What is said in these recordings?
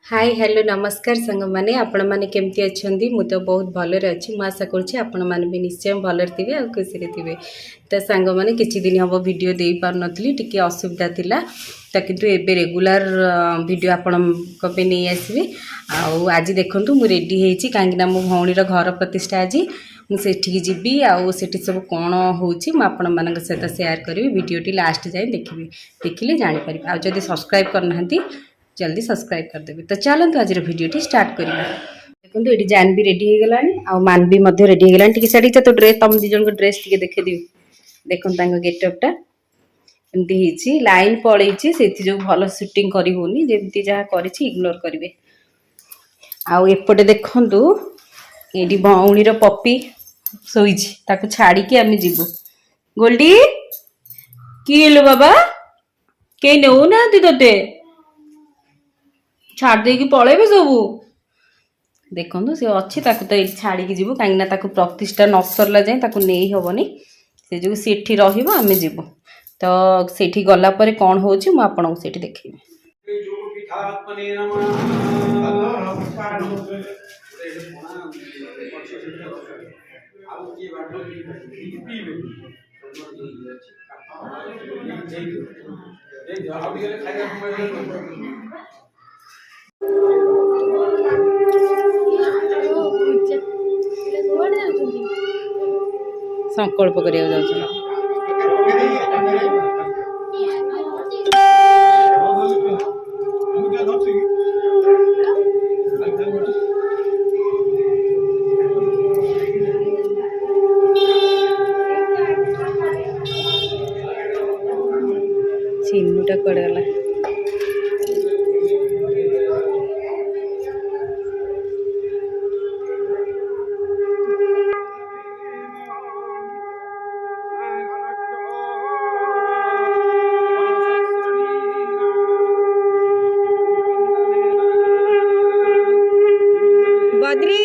Hi hello नमस्कार सांग माने आपण माने केमती अछंदी मु तो बहुत भलरे अछि मु आशा करछि आपण माने भी निश्चय भलरे थिबे आ खुशी रे थिबे। त सांग माने किछि दिन हबो वीडियो देई पार नथली टिके असुविधा थिला त किंतु एबे रेगुलर वीडियो आपण को पे नै आसीबे। आ आज देखंतु मु रेडी हेछि कांगिना मो भौणीर घर प्रतिष्ठा आज मु सेठी जिबी आ सेठी सब कोन होछि मु आपण मानक सहित शेयर करबी वीडियोटी लास्ट जाय देखिबे देखिले जानि परिबे। आ जदी सब्सक्राइब करनाहंती जल्दी सब्सक्राइब कर देबे। तो चलंतु आज वीडियोटी स्टार्ट करिबा। देखंतु एडी जान भी रेडी हे गलानी आ मान भी मध्य रेडी हे गलानी टिके साडी तो ड्रेस तम दी जन को ड्रेस टिके देखे दिबी। देखन तांग गेटअप टा एमती हिची लाइन पळेछि सेति जो भलो शूटिंग करी होनी जेमती जहा करिछि इग्नोर करिवे। आ एपटे देखंतु एडी भौणीर पप्पी सोइछि ताको छाडी के आमे जिवु। गोल्डी की लो बाबा के नौ ना दी तते छाड़ दे कि पळेबे सबू। देखंतु से अछि ताको तो छाड़ी के जीवो कांगना ताको प्रतिष्ठा न सरला जाय ताको नेई होबनी से जो सेठी रहिबो आमे जीवो। तो सेठी गला परे कोन होछि म आपन को सेठी देखिबे। संकल्प करिया जाउछ चिन्नुटा पड़ गला। बद्री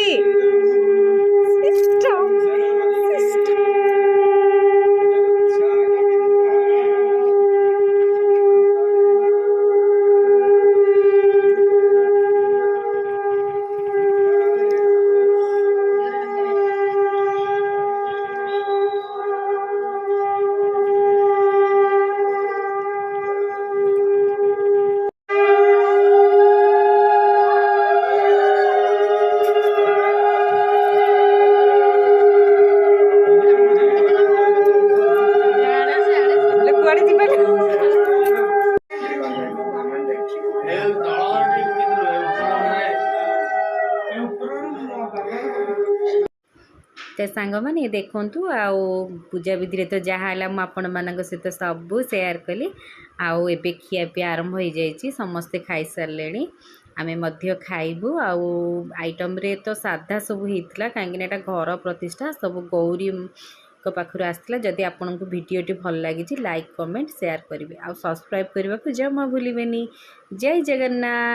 ते सांग माने देखंतु आउ पूजा विधि रे तो जहा हला म आपण मानक सहित सब शेयर कली। आउ एबे खिया पिया आरंभ हो जाइछि समस्त खाई सरलेनी आमे मध्य खाइबु। आउ आइटम रे तो साधा सब हेतला कांगिना एटा घर प्रतिष्ठा सब गौरी को पाखरु आस्तला। जदि आपन को वीडियोटी भल लागिछि लाइक कमेंट शेयर करिवे आ सब्सक्राइब करबा को जमा भूलिबेनी। जय जगन्नाथ।